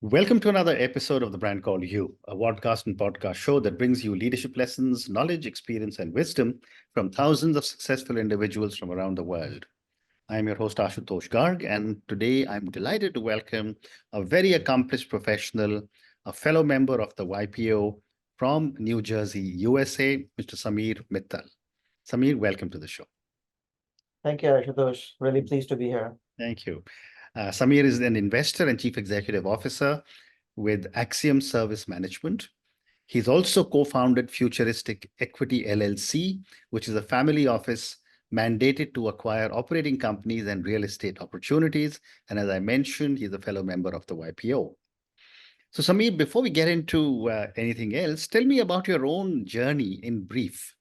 Welcome to another episode of The Brand Called You, a podcast and podcast show that brings you leadership lessons, knowledge, experience, and wisdom from thousands of successful individuals from around the world. I'm your host, Ashutosh Garg, and today I'm delighted to welcome a very accomplished professional, a fellow member of the YPO from New Jersey, USA, Mr. Samir Mittal. Samir, welcome to the show. Thank you, Ashutosh. Really pleased to be here. Thank you. Samir is an investor and chief executive officer with Axiom Service Management. He's also co-founded Futuristic Equity LLC, which is a family office mandated to acquire operating companies and real estate opportunities. And as I mentioned, he's a fellow member of the YPO. So Samir, before we get into anything else, tell me about your own journey in brief.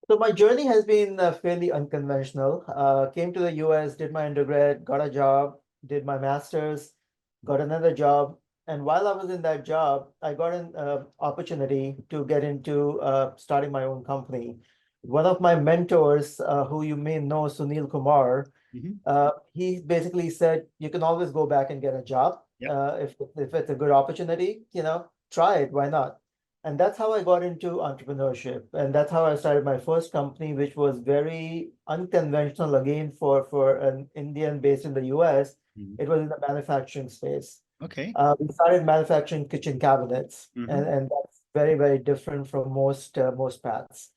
So my journey has been fairly unconventional. Came to the US, did my undergrad, got a job, did my master's, got another job. And while I was in that job, I got an opportunity to get into starting my own company. One of my mentors, who you may know, Sunil Kumar, he basically said, you can always go back and get a job. Yep. If it's a good opportunity, try it, why not? And that's how I got into entrepreneurship. And that's how I started my first company, which was very unconventional again for an Indian based in the US. It was in the manufacturing space. Okay. We started manufacturing kitchen cabinets, and that's very, very different from most paths.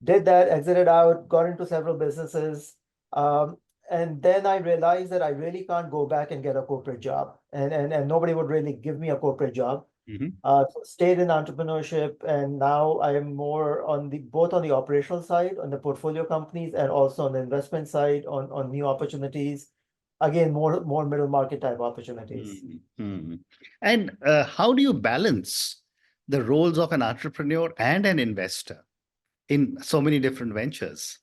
Did that, exited out, got into several businesses. And then I realized that I really can't go back and get a corporate job. And nobody would really give me a corporate job. So stayed in entrepreneurship, and now I am more on both on the operational side, on the portfolio companies, and also on the investment side, on new opportunities. Again, more middle market type opportunities. And how do you balance the roles of an entrepreneur and an investor in so many different ventures?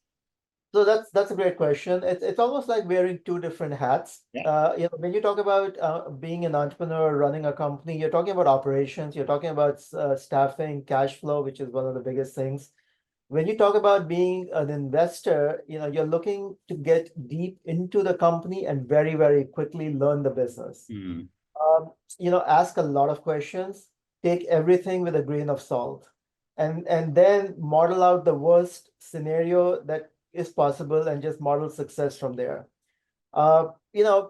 So that's a great question. It's almost like wearing two different hats. Yeah. When you talk about being an entrepreneur, running a company, you're talking about operations, you're talking about staffing, cash flow, which is one of the biggest things. When you talk about being an investor, you're looking to get deep into the company and very, very quickly learn the business. Ask a lot of questions, take everything with a grain of salt, and then model out the worst scenario that is possible and just model success from there. Uh, you know,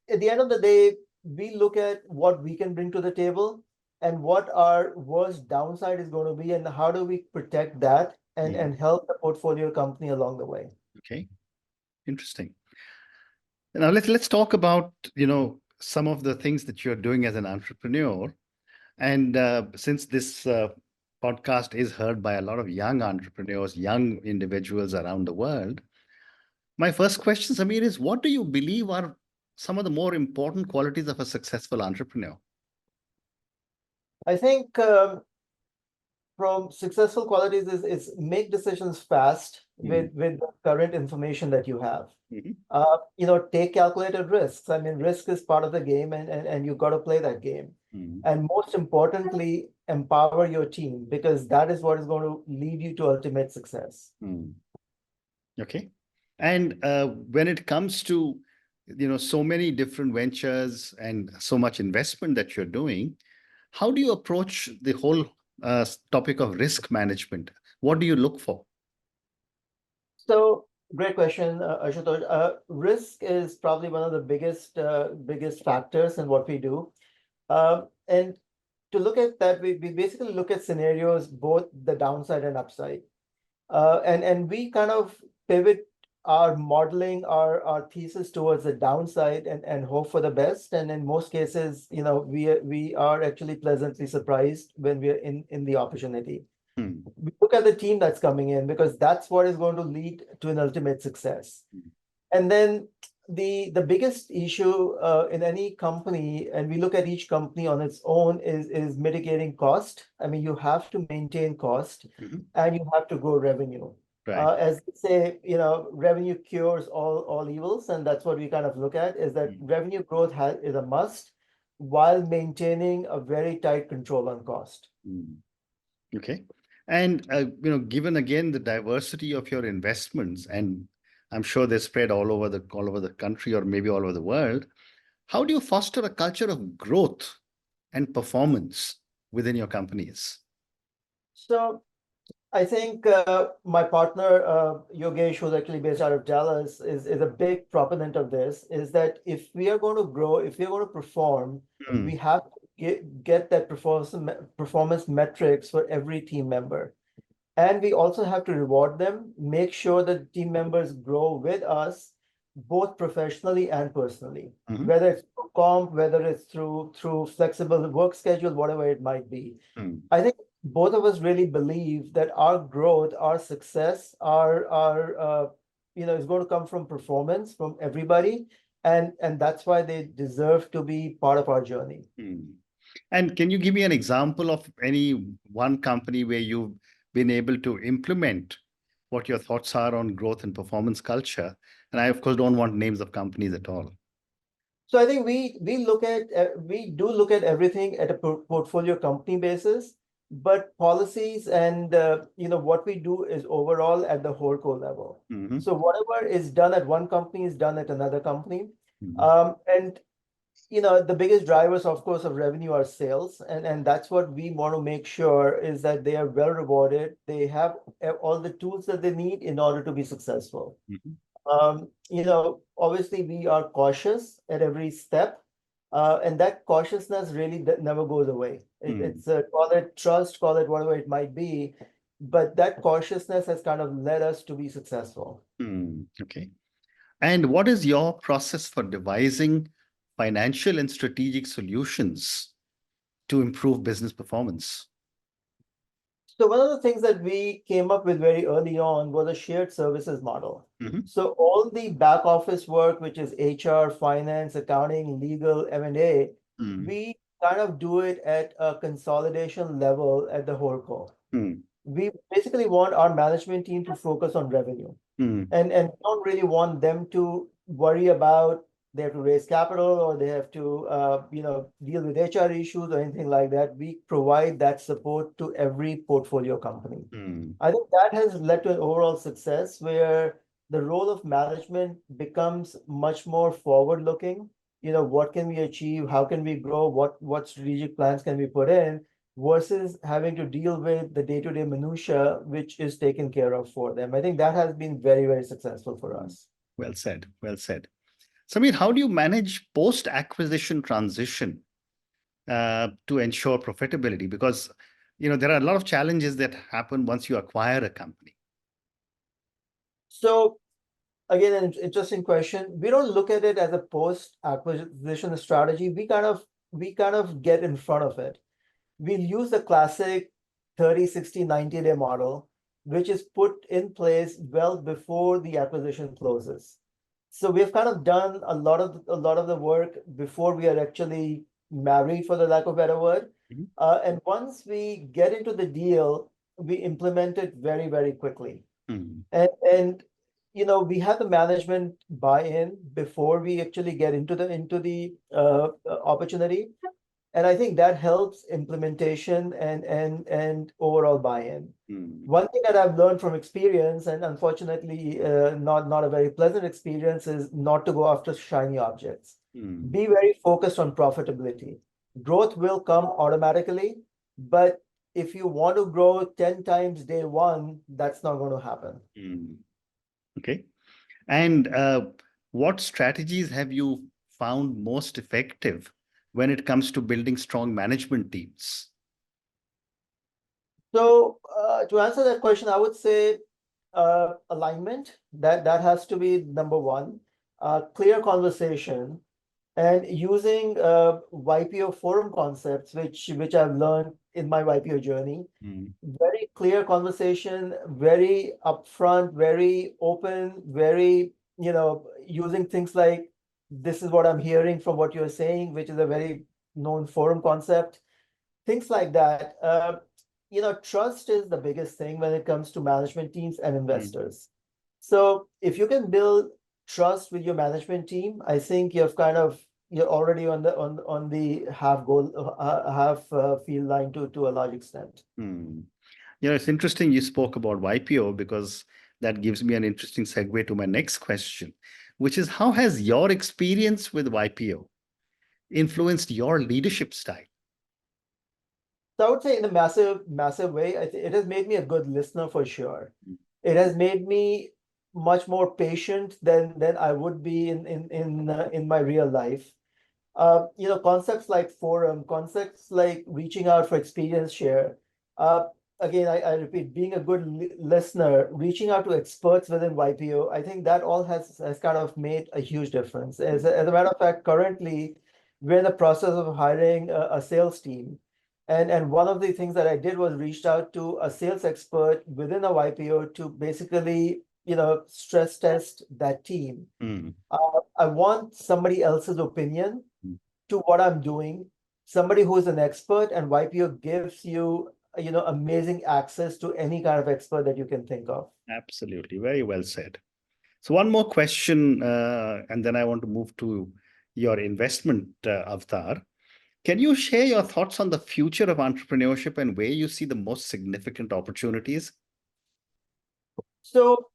at the end of the day, we look at what we can bring to the table and what our worst downside is going to be, and how do we protect that and help the portfolio company along the way. Okay, interesting. Now let's talk about some of the things that you're doing as an entrepreneur. And since this podcast is heard by a lot of young entrepreneurs, young individuals around the world, my first question, Samir, is what do you believe are some of the more important qualities of a successful entrepreneur? I think from successful qualities is make decisions fast with the current information that you have. Take calculated risks. I mean, risk is part of the game, and you got to play that game. And most importantly, empower your team, because that is what is going to lead you to ultimate success. Okay. And when it comes to so many different ventures and so much investment that you're doing, how do you approach the whole topic of risk management? What do you look for? So great question, Ashutosh. Risk is probably one of the biggest factors in what we do. And to look at that, we basically look at scenarios, both the downside and upside. And we kind of pivot our modeling, our thesis towards the downside and hope for the best. And in most cases, we are actually pleasantly surprised when we're in the opportunity. We look at the team that's coming in, because that's what is going to lead to an ultimate success. And then the biggest issue in any company, and we look at each company on its own, is mitigating cost. I mean, you have to maintain cost, and you have to grow revenue. Right. As they say, revenue cures all evils, and that's what we kind of look at, is that revenue growth is a must, while maintaining a very tight control on cost. Okay. And given again the diversity of your investments, and I'm sure they're spread all over the country or maybe all over the world, How do you foster a culture of growth and performance within your companies? So I think my partner, Yogesh, who's actually based out of Dallas, is a big proponent of this, is that if we are going to grow, if we are going to perform, we Mm, have to get that performance metrics for every team member. And we also have to reward them, make sure that team members grow with us, both professionally and personally, mhm, whether it's through comp, whether it's through flexible work schedule, whatever it might be. mm, I think both of us really believe that our growth, our success, our is going to come from performance from everybody, and that's why they deserve to be part of our journey. mm. And can you give me an example of any one company where you've been able to implement what your thoughts are on growth and performance culture? And I, of course, don't want names of companies at all. So I think we do look at everything at a portfolio company basis, but policies and what we do is overall at the whole core level. Mhm, So whatever is done at one company is done at another company. mhm, And the biggest drivers, of course, of revenue are sales, and that's what we want to make sure is that they are well rewarded. They have all the tools that they need in order to be successful. mhm, Obviously we are cautious at every step, and that cautiousness really never goes away. mm, It's call it trust, call it whatever it might be, but that cautiousness has kind of led us to be successful. mm. Okay. And what is your process for devising financial and strategic solutions to improve business performance? So one of the things that we came up with very early on was a shared services model. Mhm, So all the back office work, which is HR, finance, accounting, legal, M&A, mm, we kind of do it at a consolidation level at the whole core. mm, We basically want our management team to focus on revenue, mm, and don't really want them to worry about they have to raise capital or they have to deal with HR issues or anything like that. We provide that support to every portfolio company. mm, I think that has led to an overall success where the role of management becomes much more forward looking. What can we achieve? How can we grow? What strategic plans can we put in? Versus having to deal with the day-to-day minutia, which is taken care of for them. I think that has been very, very successful for mm. us. Well said. Well said. Samir, how do you manage post-acquisition transition to ensure profitability? Because there are a lot of challenges that happen once you acquire a company. So again, an interesting question. We don't look at it as a post-acquisition strategy. We kind of get in front of it. We'll use the classic 30, 60, 90-day model, which is put in place well before the acquisition closes. So we've kind of done a lot of the work before we are actually married, for the lack of a better word. Mhm. And once we get into the deal, we implement it very, very quickly. Mm, And we have the management buy-in before we actually get into the opportunity. And I think that helps implementation and overall buy-in. mm, One thing that I've learned from experience, and unfortunately not a very pleasant experience, is not to go after shiny objects. mm, Be very focused on profitability. Growth will come automatically, but if you want to grow 10 times day one, that's not going to happen. mm. Okay. And what strategies have you found most effective when it comes to building strong management teams? So to answer that question, I would say alignment. That has to be number one. Clear conversation and using YPO forum concepts, which I've learned in my YPO journey. Mm, Very clear conversation, very upfront, very open, very using things like this is what I'm hearing from what you're saying, which is a very known forum concept. Things like that. Trust is the biggest thing when it comes to management teams and mm, investors. So if you can build trust with your management team, I think you're already on the half field line to a large extent. mm. It's interesting you spoke about YPO because that gives me an interesting segue to my next question, which is how has your experience with YPO influenced your leadership style? So I would say in a massive way, it has made me a good listener for sure. It has made me much more patient than I would be in my real life. Concepts like forum, concepts like reaching out for experience share. Uh, Again, I repeat, being a good listener, reaching out to experts within YPO, I think that all has kind of made a huge difference. As a matter of fact, currently we're in the process of hiring a sales team. And one of the things that I did was reached out to a sales expert within a YPO to basically, stress test that team. Mm. I want somebody else's opinion Mm. to what I'm doing, somebody who is an expert, and YPO gives you, amazing access to any kind of expert that you can think of. Absolutely. Very well said. So one more question, and then I want to move to your investment avatar. Can you share your thoughts on the future of entrepreneurship and where you see the most significant opportunities? So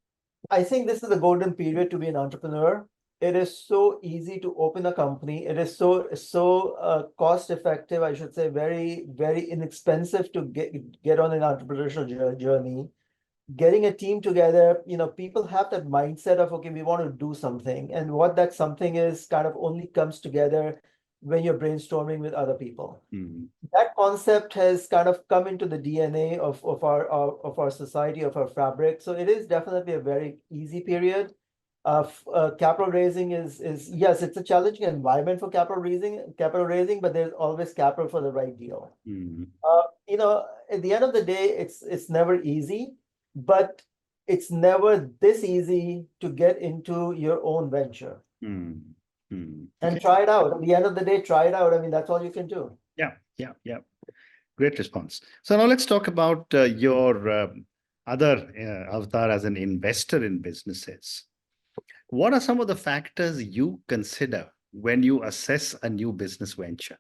I think this is the golden period to be an entrepreneur. It is so easy to open a company. It is so cost effective, I should say, very, very inexpensive to get on an entrepreneurial journey. Getting a team together, people have that mindset of, okay, we want to do something. And what that something is kind of only comes together when you're brainstorming with other people. Mm. That concept has kind of come into the DNA of our society, of our fabric. So it is definitely a very easy period. Capital raising is yes, it's a challenging environment for capital raising, but there's always capital for the right deal. Mm. At the end of the day, it's never easy, but it's never this easy to get into your own venture Mm. Mm. and Okay. try it out. At the end of the day, try it out. I mean, that's all you can do. Yeah. Yeah. Yeah. Great response. So now let's talk about your other avatar as an investor in businesses. What are some of the factors you consider when you assess a new business venture?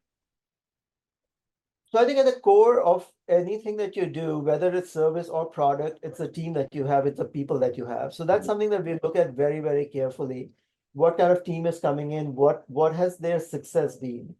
So I think at the core of anything that you do, whether it's service or product, it's a team that you have, it's the people that you have. So that's something that we look at very, very carefully. What kind of team is coming in? What has their success been?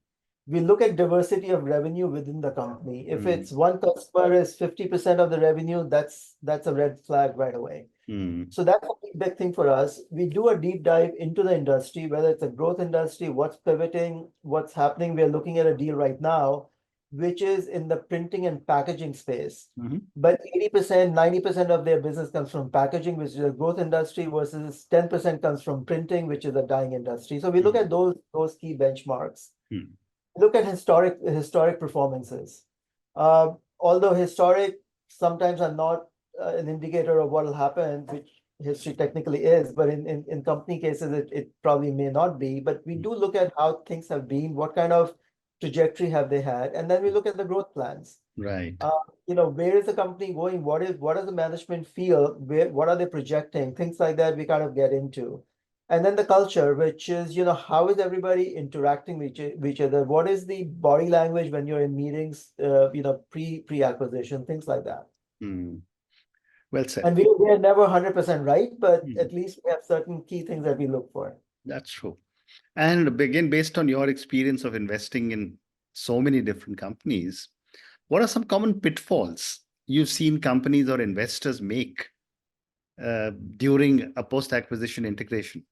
We look at diversity of revenue within the company. If it's one customer is 50% of the revenue, that's a red flag right away. Mm. So that's a big thing for us. We do a deep dive into the industry, whether it's a growth industry, what's pivoting, what's happening. We're looking at a deal right now, which is in the printing and packaging space. Mm-hmm. But 80%, 90% of their business comes from packaging, which is a growth industry, versus 10% comes from printing, which is a dying industry. So we look at those key benchmarks. Mm. Look at historic performances. Although historic sometimes are not an indicator of what will happen, which history technically is, but in company cases, it probably may not be. But we do look at how things have been, what kind of trajectory have they had, and then we look at the growth plans. Right. Where is the company going? What does the management feel? What are they projecting? Things like that we kind of get into. And then the culture, which is, how is everybody interacting with each other? What is the body language when you're in meetings, pre-acquisition, things like that. Mm. Well said. And we are never 100% right, but Mm. at least we have certain key things that we look for. That's true. And again, based on your experience of investing in so many different companies, what are some common pitfalls you've seen companies or investors make during a post-acquisition integration?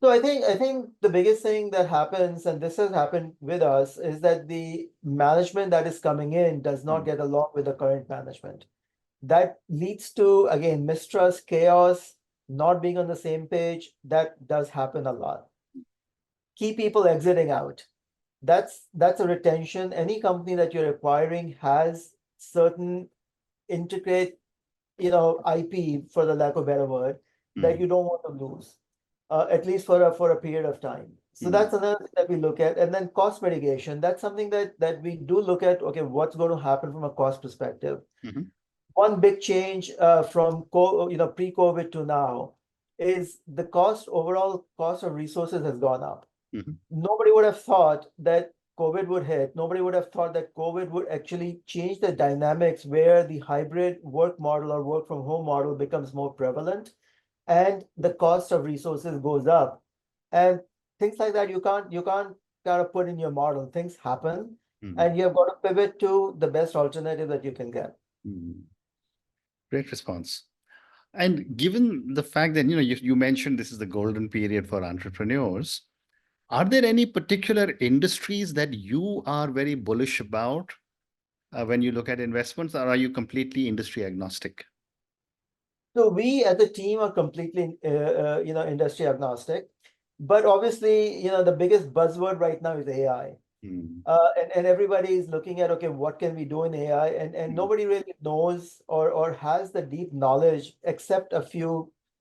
So I think the biggest thing that happens, and this has happened with us, is that the management that is coming in does not get along with the current management. That leads to, again, mistrust, chaos, not being on the same page. That does happen a lot. Key people exiting out. That's a retention. Any company that you're acquiring has certain intricate, IP, for the lack of a better word, that you don't want to lose, at least for a period of time. So that's another thing that we look at. And then cost mitigation. That's something that we do look at. Okay, what's going to happen from a cost perspective? Mm-hmm. One big change from pre-COVID to now is the overall cost of resources has gone up. Mm-hmm. Nobody would have thought that COVID would hit. Nobody would have thought that COVID would actually change the dynamics where the hybrid work model or work from home model becomes more prevalent and the cost of resources goes up. And things like that you can't kind of put in your model. Things happen, Mm. and you have got to pivot to the best alternative that you can get. Mm. Great response. And given the fact that you mentioned this is the golden period for entrepreneurs, are there any particular industries that you are very bullish about when you look at investments, or are you completely industry agnostic? So we as a team are completely, industry agnostic, but obviously, the biggest buzzword right now is AI. Mm. And everybody is looking at, okay, what can we do in AI? And Mm. nobody really knows or has the deep knowledge, except a few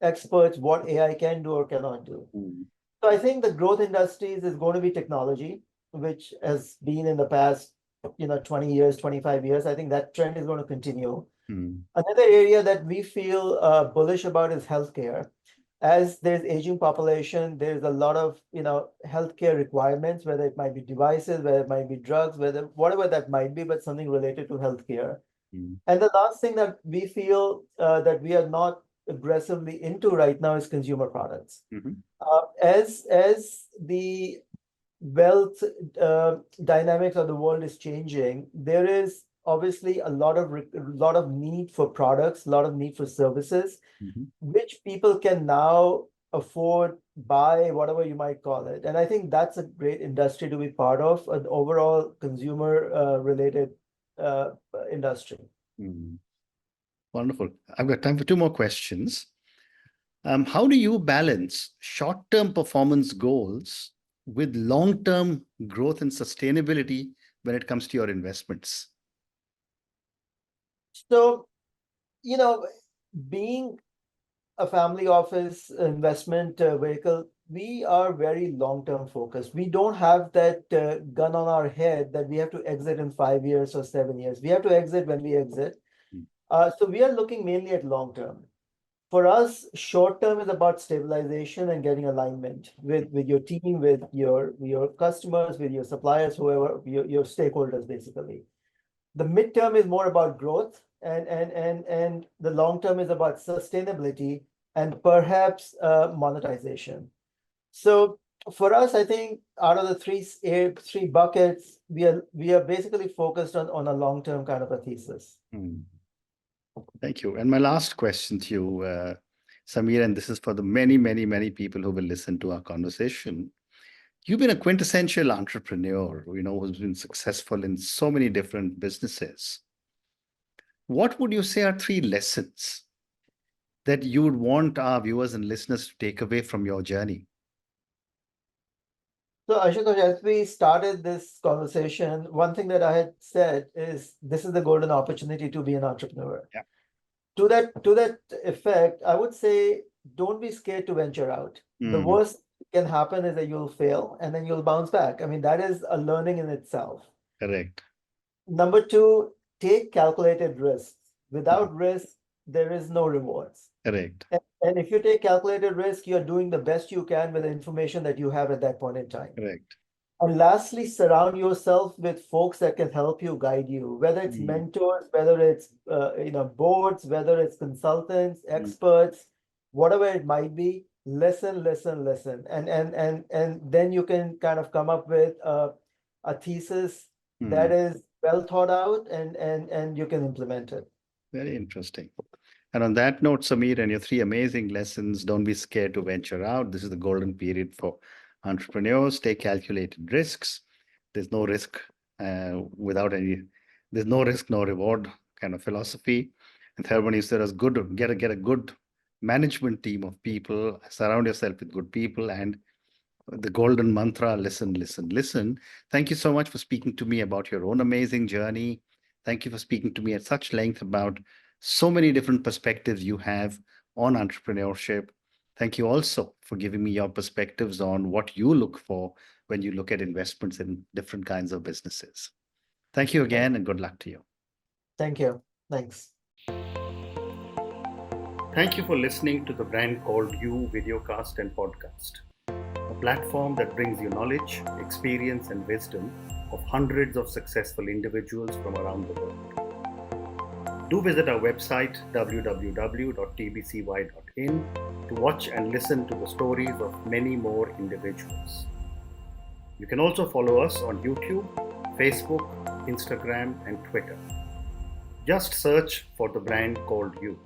experts, what AI can do or cannot do. Mm. So I think the growth industries is going to be technology, which has been in the past, 20 years, 25 years. I think that trend is going to continue. Mm. Another area that we feel bullish about is healthcare. As there's aging population, there's a lot of healthcare requirements, whether it might be devices, whether it might be drugs, whatever that might be, but something related to healthcare. Mm. And the last thing that we feel that we are not aggressively into right now is consumer products. Mhm. As the wealth dynamics of the world is changing, there is obviously a lot of need for products, a lot of need for services, Mhm. which people can now afford, buy, whatever you might call it. And I think that's a great industry to be part of, an overall consumer related industry. Mm. Wonderful. I've got time for two more questions. How do you balance short-term performance goals with long-term growth and sustainability when it comes to your investments? So, being a family office investment vehicle, we are very long-term focused. We don't have that gun on our head that we have to exit in 5 years or 7 years. We have to exit when we exit. Mm. So we are looking mainly at long-term. For us, short-term is about stabilization and getting alignment with your team, with your customers, with your suppliers, whoever your stakeholders, basically. The midterm is more about growth, and the long term is about sustainability and perhaps monetization. So for us, I think out of the three buckets, we are basically focused on a long term kind of a thesis. Mm. Thank you. And my last question to you, Samir, and this is for the many, many, many people who will listen to our conversation. You've been a quintessential entrepreneur, who's been successful in so many different businesses. What would you say are three lessons that you would want our viewers and listeners to take away from your journey? So Ashutosh, as we started this conversation, one thing that I had said is this is the golden opportunity to be an entrepreneur. Yeah. To that effect, I would say don't be scared to venture out. The Mm. worst can happen is that you'll fail and then you'll bounce back. I mean, that is a learning in itself. Correct. Number two, take calculated risks. Mm. Without risk, there is no rewards. Correct. And if you take calculated risk, you're doing the best you can with the information that you have at that point in time. Correct. And lastly, surround yourself with folks that can help you, guide you, whether it's Mm. mentors, whether it's boards, whether it's consultants, Mm. experts, whatever it might be. Listen, listen, listen, and then you can kind of come up with a thesis that Mm. is well thought out, and you can implement it. Very interesting. And on that note, Samir, and your three amazing lessons, don't be scared to venture out. This is the golden period for entrepreneurs. Take calculated risks. There's no risk without any, there's no risk, no reward kind of philosophy. And third one is there is good, get a good management team of people, surround yourself with good people, and the golden mantra, listen, listen, listen. Thank you so much for speaking to me about your own amazing journey. Thank you for speaking to me at such length about so many different perspectives you have on entrepreneurship. Thank you also for giving me your perspectives on what you look for when you look at investments in different kinds of businesses. Thank you again and good luck to you. Thank you. Thanks. Thank you for listening to the brand called You Videocast and Podcast, a platform that brings you knowledge, experience, and wisdom of hundreds of successful individuals from around the world. Do visit our website www.tbcy.in to watch and listen to the stories of many more individuals. You can also follow us on YouTube, Facebook, Instagram, and Twitter. Just search for the brand called You.